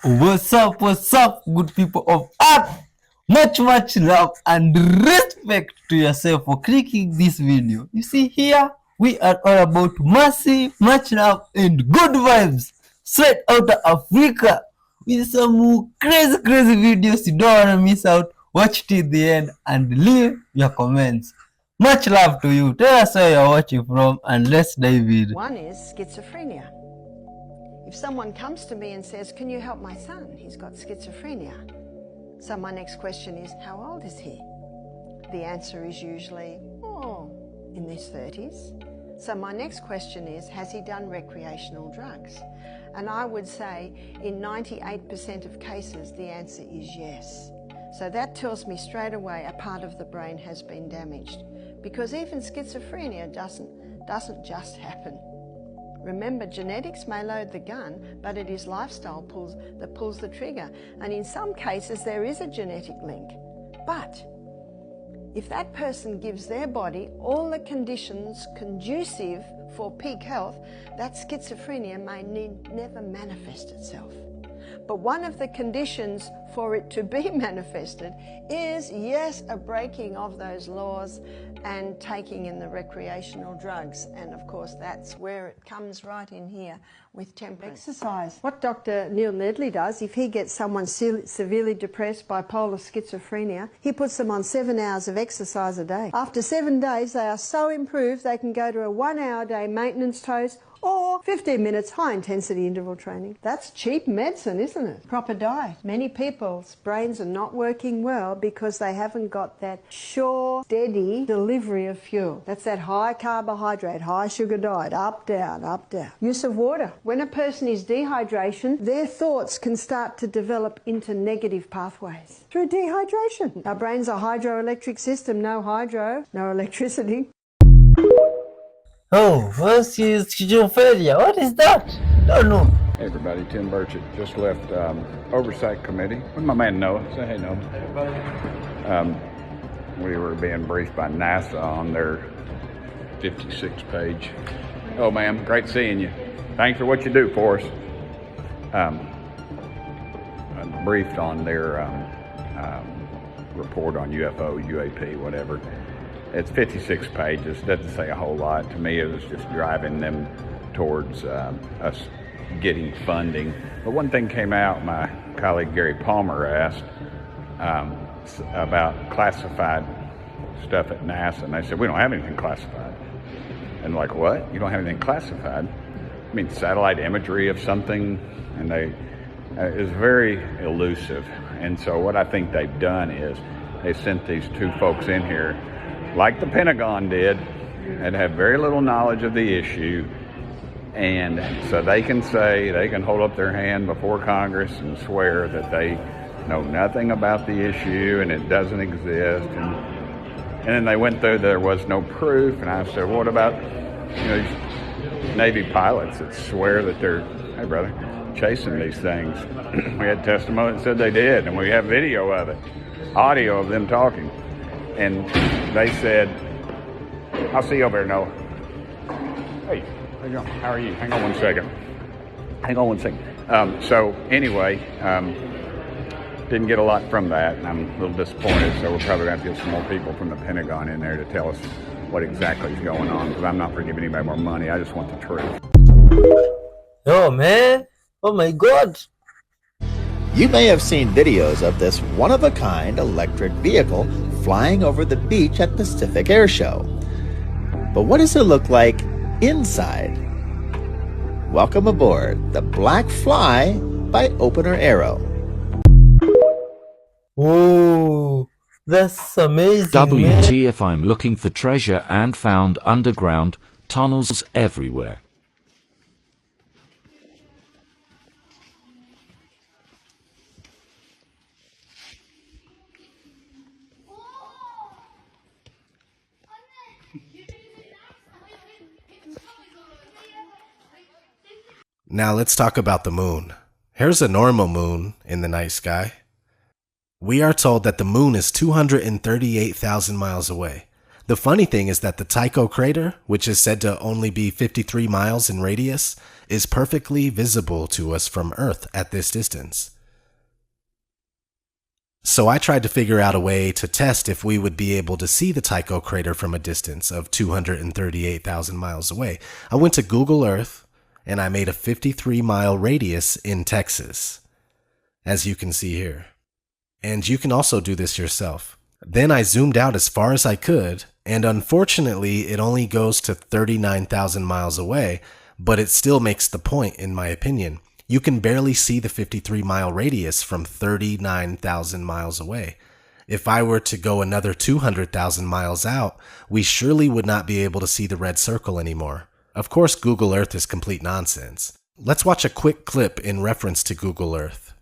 What's up, good people of Earth? Much love and respect to yourself for clicking this video. You see here, we are all about mercy, much love and good vibes straight out of Africa with some crazy videos you don't want to miss out. Watch till the end and leave your comments. Much love to you. Tell us where you're watching from and let's dive in. One is schizophrenia. If someone comes to me and says, can you help my son? He's got schizophrenia. So my next question is, how old is he? The answer is usually, in his 30s. So my next question is, has he done recreational drugs? And I would say in 98% of cases, the answer is yes. So that tells me straight away a part of the brain has been damaged, because even schizophrenia doesn't just happen. Remember, genetics may load the gun, but it is lifestyle that pulls the trigger. And in some cases, there is a genetic link. But if that person gives their body all the conditions conducive for peak health, that schizophrenia may never manifest itself. But one of the conditions for it to be manifested is, yes, a breaking of those laws and taking in the recreational drugs. And of course, that's where it comes right in here with temperance. Exercise. What Dr. Neil Nedley does, if he gets someone severely depressed, bipolar, schizophrenia, he puts them on 7 hours of exercise a day. After 7 days, they are so improved they can go to a 1 hour a day maintenance dose or 15 minutes high-intensity interval training. That's cheap medicine, isn't it? Proper diet. Many people's brains are not working well because they haven't got that sure, steady delivery of fuel. That's that high carbohydrate, high sugar diet, up, down, up, down. Use of water. When a person is dehydration, their thoughts can start to develop into negative pathways through dehydration. Our brain's a hydroelectric system, no hydro, no electricity. Oh, what's schizophrenia? What is that? Don't know. Hey everybody, Tim Burchett just left Oversight Committee with my man Noah. Say hey Noah. We were being briefed by NASA on their 56-page. Oh ma'am, great seeing you. Thanks for what you do for us. Briefed on their report on UFO, UAP, whatever. It's 56 pages, doesn't say a whole lot. To me, it was just driving them towards us getting funding. But one thing came out, my colleague Gary Palmer asked about classified stuff at NASA, and they said, we don't have anything classified. And like, what? You don't have anything classified? I mean, satellite imagery of something, and it was very elusive. And so what I think they've done is they sent these two folks in here like the Pentagon did, and have very little knowledge of the issue, and so they can hold up their hand before Congress and swear that they know nothing about the issue and it doesn't exist. And then they went through, there was no proof, and I said, what about these Navy pilots that swear that they're, hey brother, chasing these things? We had testimony that said they did, and we have video of it, audio of them talking. And they said, I'll see you over there, Noah. Hey, how you doing? How are you? Hang on one second. So anyway, didn't get a lot from that, and I'm a little disappointed, so we're probably going to get some more people from the Pentagon in there to tell us what exactly is going on, because I'm not for giving anybody more money. I just want the truth. Oh man, oh my god. You may have seen videos of this one-of-a-kind electric vehicle flying over the beach at Pacific Air Show. But what does it look like inside? Welcome aboard the Black Fly by Opener Aero. Oh, that's amazing. WTF, I'm looking for treasure and found underground tunnels everywhere. Now let's talk about the moon. Here's a normal moon in the night sky. We are told that the moon is 238,000 miles away. The funny thing is that the Tycho crater, which is said to only be 53 miles in radius, is perfectly visible to us from Earth at this distance. So I tried to figure out a way to test if we would be able to see the Tycho crater from a distance of 238,000 miles away. I went to Google Earth and I made a 53-mile radius in Texas, as you can see here. And you can also do this yourself. Then I zoomed out as far as I could, and unfortunately it only goes to 39,000 miles away, but it still makes the point in my opinion. You can barely see the 53-mile radius from 39,000 miles away. If I were to go another 200,000 miles out, we surely would not be able to see the red circle anymore. Of course, Google Earth is complete nonsense. Let's watch a quick clip in reference to Google Earth.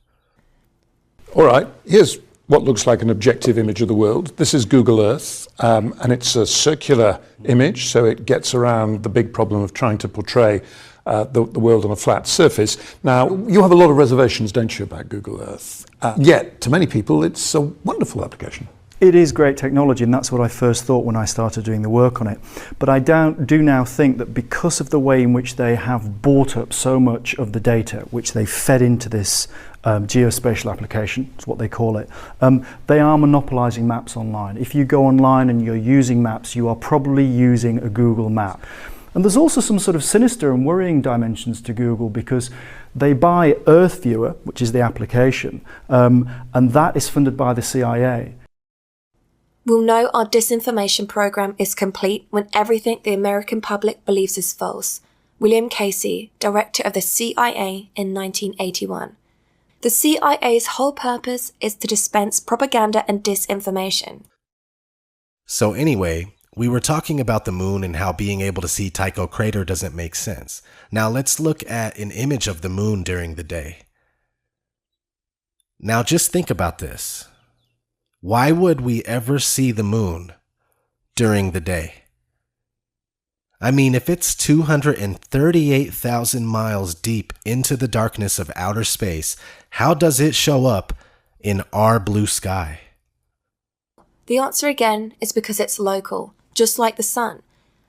All right, here's what looks like an objective image of the world. This is Google Earth, and it's a circular image, so it gets around the big problem of trying to portray the world on a flat surface. Now, you have a lot of reservations, don't you, about Google Earth? Yet, to many people, it's a wonderful application. It is great technology, and that's what I first thought when I started doing the work on it. But I do now think that because of the way in which they have bought up so much of the data, which they fed into this geospatial application, is what they call it, they are monopolizing maps online. If you go online and you're using maps, you are probably using a Google map. And there's also some sort of sinister and worrying dimensions to Google, because they buy Earth Viewer, which is the application, and that is funded by the CIA. We'll know our disinformation program is complete when everything the American public believes is false. William Casey, director of the CIA in 1981. The CIA's whole purpose is to dispense propaganda and disinformation. So anyway, we were talking about the moon and how being able to see Tycho crater doesn't make sense. Now let's look at an image of the moon during the day. Now just think about this. Why would we ever see the moon during the day? I mean, if it's 238,000 miles deep into the darkness of outer space, how does it show up in our blue sky? The answer again is because it's local, just like the sun,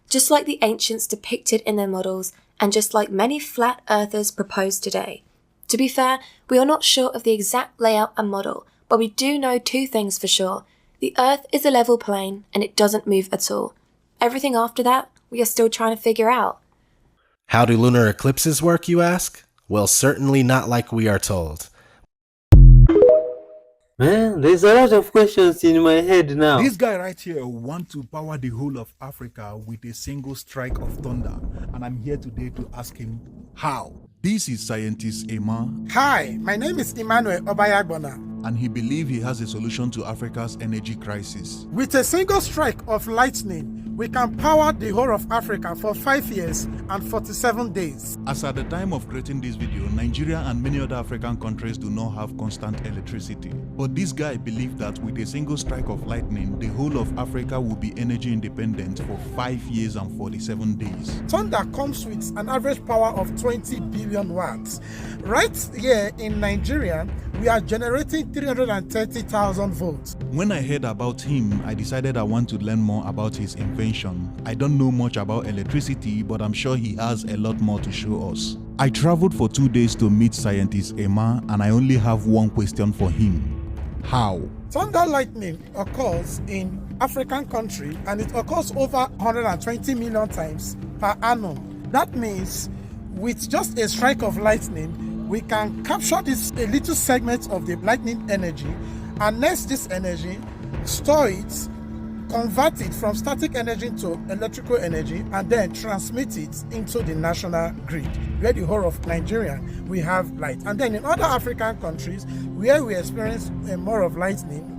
just like the ancients depicted in their models, and just like many flat earthers propose today. To be fair, we are not sure of the exact layout and model, but we do know two things for sure. The Earth is a level plane and it doesn't move at all. Everything after that, we are still trying to figure out. How do lunar eclipses work, you ask? Well, certainly not like we are told. Man, there's a lot of questions in my head now. This guy right here wants to power the whole of Africa with a single strike of thunder, and I'm here today to ask him how. This is scientist Emma. Hi, my name is Emmanuel Obayagbona. And he believes he has a solution to Africa's energy crisis. With a single strike of lightning, we can power the whole of Africa for 5 years and 47 days. As at the time of creating this video, Nigeria and many other African countries do not have constant electricity. But this guy believes that with a single strike of lightning, the whole of Africa will be energy independent for 5 years and 47 days. Thunder comes with an average power of 20 billion watts. Right here in Nigeria, we are generating 330,000 volts. When I heard about him, I decided I want to learn more about his invention. I don't know much about electricity, but I'm sure he has a lot more to show us. I traveled for 2 days to meet scientist Emma, and I only have one question for him. How? Thunder lightning occurs in African country, and it occurs over 120 million times per annum. That means with just a strike of lightning, we can capture this a little segment of the lightning energy, harness this energy, store it, convert it from static energy to electrical energy, and then transmit it into the national grid, where the whole of Nigeria we have light. And then in other African countries where we experience more of lightning,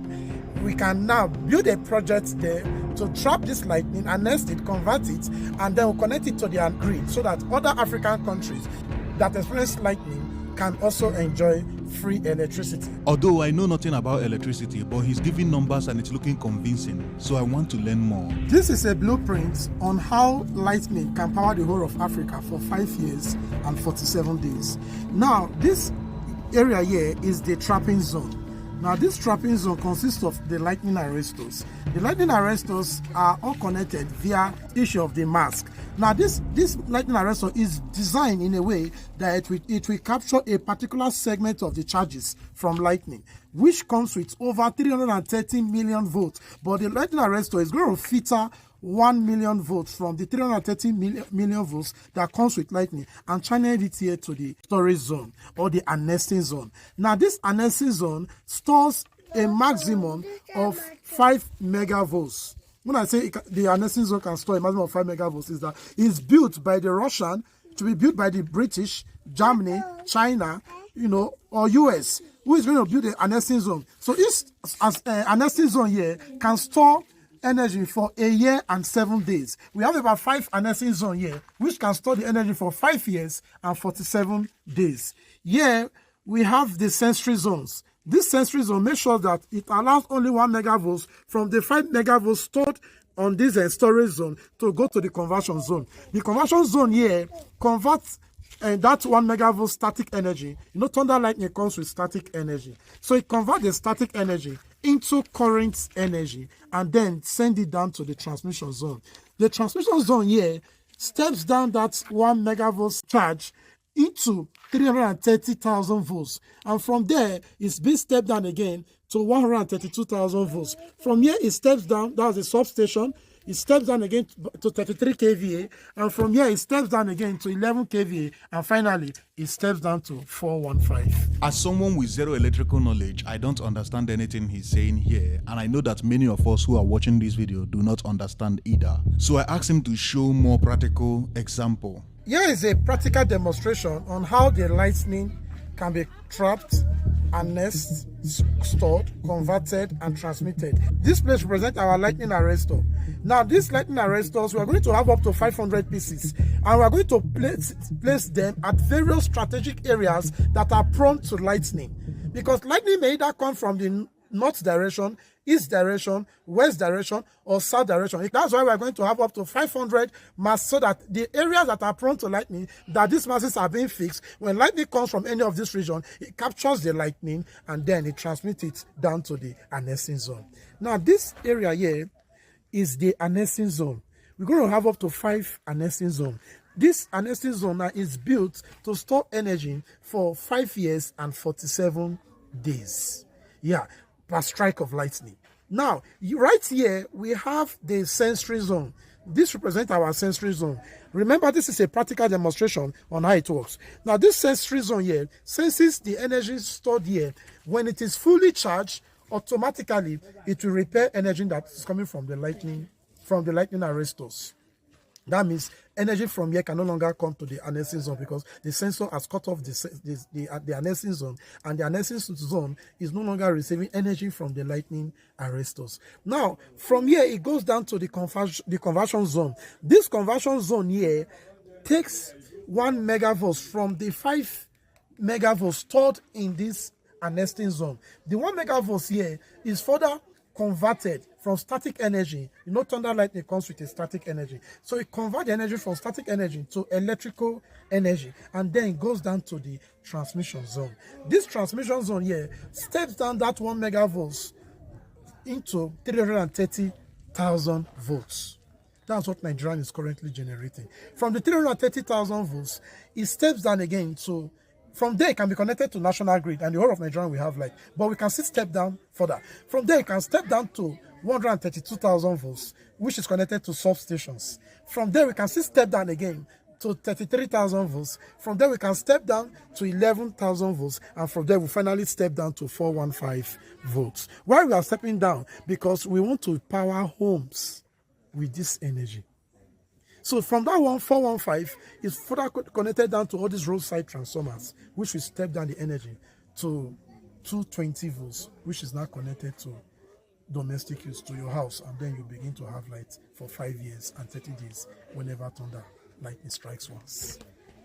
we can now build a project there to trap this lightning, harness it, convert it, and then we'll connect it to their grid so that other African countries that experience lightning can also enjoy free electricity. Although I know nothing about electricity, but he's giving numbers and it's looking convincing, so I want to learn more. This is a blueprint on how lightning can power the whole of Africa for 5 years and 47 days. Now, this area here is the trapping zone. Now this trapping zone consists of the lightning arrestors. The lightning arrestors are all connected via issue of the mask. Now this lightning arrestor is designed in a way that it will capture a particular segment of the charges from lightning, which comes with over 330 million volts. But the lightning arrestor is going to filter 1 million volts from the 330 million volts that comes with lightning and channel it here to the storage zone or the harnessing zone. Now this harnessing zone stores a maximum of 5 megavolts. When I say the harnessing zone can store a maximum of 5 megavolts, is that it's built by the Russian, to be built by the British, Germany, China, or US, who is going to build the harnessing zone. So this harnessing zone here can store energy for a year and 7 days. We have about 5 harnessing zone here, which can store the energy for 5 years and 47 days. Here we have the sensory zones. This sensory zone makes sure that it allows only 1 megavolts from the 5 megavolts stored on this storage zone to go to the conversion zone. The conversion zone here converts that 1 megavolt static energy. Thunder lightning comes with static energy. So it converts the static energy into current energy and then send it down to the transmission zone. The transmission zone here steps down that 1 megavolt charge into 330,000 volts, and from there it's being stepped down again to 132,000 volts. From here it steps down, that's the substation, it steps down again to 33 kVA, and from here it steps down again to 11 kVA, and finally it steps down to 415. As someone with zero electrical knowledge, I don't understand anything he's saying here, and I know that many of us who are watching this video do not understand either. So I asked him to show more practical example. Here is a practical demonstration on how the lightning can be trapped, harnessed, stored, converted, and transmitted. This place represents our lightning arrestor. Now, these lightning arrestors, we are going to have up to 500 pieces, and we are going to place them at various strategic areas that are prone to lightning. Because lightning may either come from the north direction, east direction, west direction, or south direction. That's why we're going to have up to 500 masks, so that the areas that are prone to lightning, that these masses are being fixed. When lightning comes from any of this region, it captures the lightning and then it transmits it down to the harnessing zone. Now, this area here is the harnessing zone. We're going to have up to 5 harnessing zones. This harnessing zone is built to store energy for 5 years and 47 days. Yeah, per strike of lightning. Now, right here, we have the sensory zone. This represents our sensory zone. Remember, this is a practical demonstration on how it works. Now, this sensory zone here senses the energy stored here. When it is fully charged, automatically, it will repair energy that is coming from the lightning arrestors. That means energy from here can no longer come to the harnessing zone, because the sensor has cut off the harnessing zone, and the harnessing zone is no longer receiving energy from the lightning arrestors. Now, from here, it goes down to the conversion zone. This conversion zone here takes 1 megavolts from the 5 megavolts stored in this harnessing zone. The 1 megavolts here is further converted from static energy. Thunder lightning comes with a static energy. So it converts the energy from static energy to electrical energy, and then it goes down to the transmission zone. This transmission zone here steps down that 1 megavolts into 330,000 volts. That's what Nigerian is currently generating. From the 330,000 volts, it steps down again to, from there, it can be connected to national grid, and the whole of Nigeria will have light. But we can still step down further. From there, you can step down to 132,000 volts, which is connected to substations. From there, we can still step down again to 33,000 volts. From there, we can step down to 11,000 volts. And from there, we finally step down to 415 volts. Why we are stepping down? Because we want to power homes with this energy. So from that 415 is further connected down to all these roadside transformers, which will step down the energy to 220 volts, which is now connected to domestic use, to your house, and then you begin to have light for 5 years and 30 days whenever thunder lightning strikes once.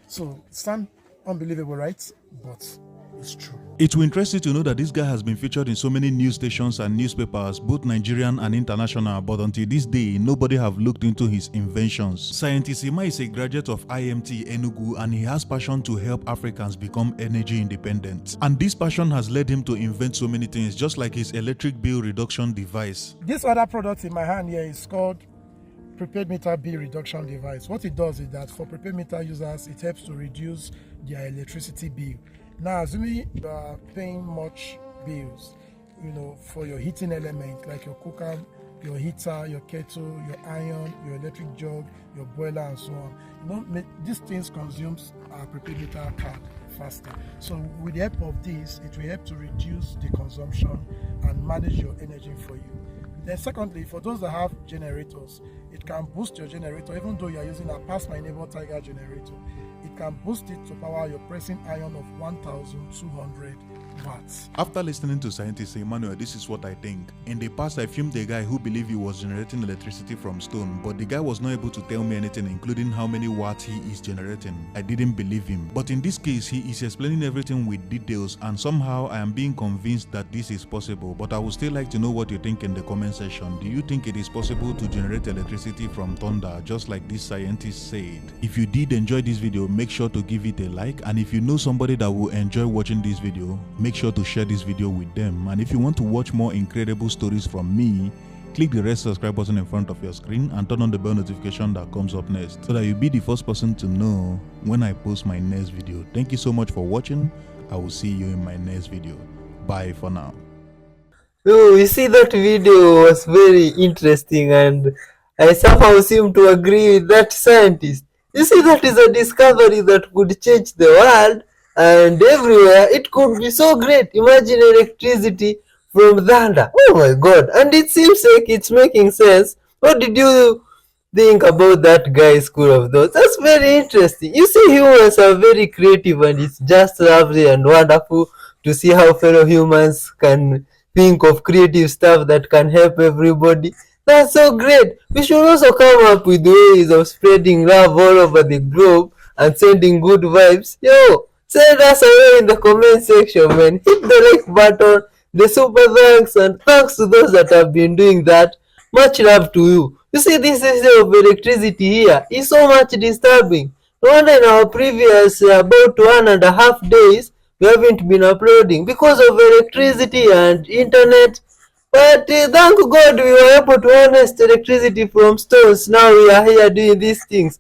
So it sounds unbelievable, right? But it's true. It will interest you to know that this guy has been featured in so many news stations and newspapers, both Nigerian and international, but until this day, nobody have looked into his inventions. Scientist Ima is a graduate of IMT Enugu, and he has passion to help Africans become energy independent. And this passion has led him to invent so many things, just like his electric bill reduction device. This other product in my hand here is called prepaid meter bill reduction device. What it does is that for prepaid meter users, it helps to reduce their electricity bill. Now, assuming you are paying much bills, for your heating element like your cooker, your heater, your kettle, your iron, your electric jug, your boiler, and so on. These things consumes our prepaid meter card faster. So with the help of this, it will help to reduce the consumption and manage your energy for you. Then secondly, for those that have generators, it can boost your generator. Even though you are using a Pass My Neighbor Tiger generator, it can boost it to power your pressing iron of 1200 watts. After listening to scientist Emmanuel, this is what I think. In the past, I filmed a guy who believed he was generating electricity from stone, but the guy was not able to tell me anything, including how many watts he is generating. I didn't believe him. But in this case, he is explaining everything with details, and somehow I am being convinced that this is possible. But I would still like to know what you think in the comment section. Do you think it is possible to generate electricity from thunder, just like this scientist said? If you did enjoy this video, make sure to give it a like, and if you know somebody that will enjoy watching this video, make sure to share this video with them. And if you want to watch more incredible stories from me, click the red subscribe button in front of your screen and turn on the bell notification that comes up next, so that you'll be the first person to know when I post my next video. Thank you so much for watching. I will see you in my next video. Bye for now. Oh, you see, that video was very interesting, and I somehow seem to agree with that scientist. You see, that is a discovery that could change the world, and everywhere. It could be so great. Imagine electricity from thunder. Oh my god. And it seems like it's making sense. What did you think about that guy's school of thought? That's very interesting. You see, humans are very creative, and it's just lovely and wonderful to see how fellow humans can think of creative stuff that can help everybody. That's so great. We should also come up with ways of spreading love all over the globe and sending good vibes. Yo, send us away in the comment section, man. Hit the like button, the super thanks, and thanks to those that have been doing that. Much love to you. You see, this issue of electricity here is so much disturbing. No wonder in our previous about 1.5 days, we haven't been uploading because of electricity and internet. But thank God we were able to harness electricity from stones. Now we are here doing these things.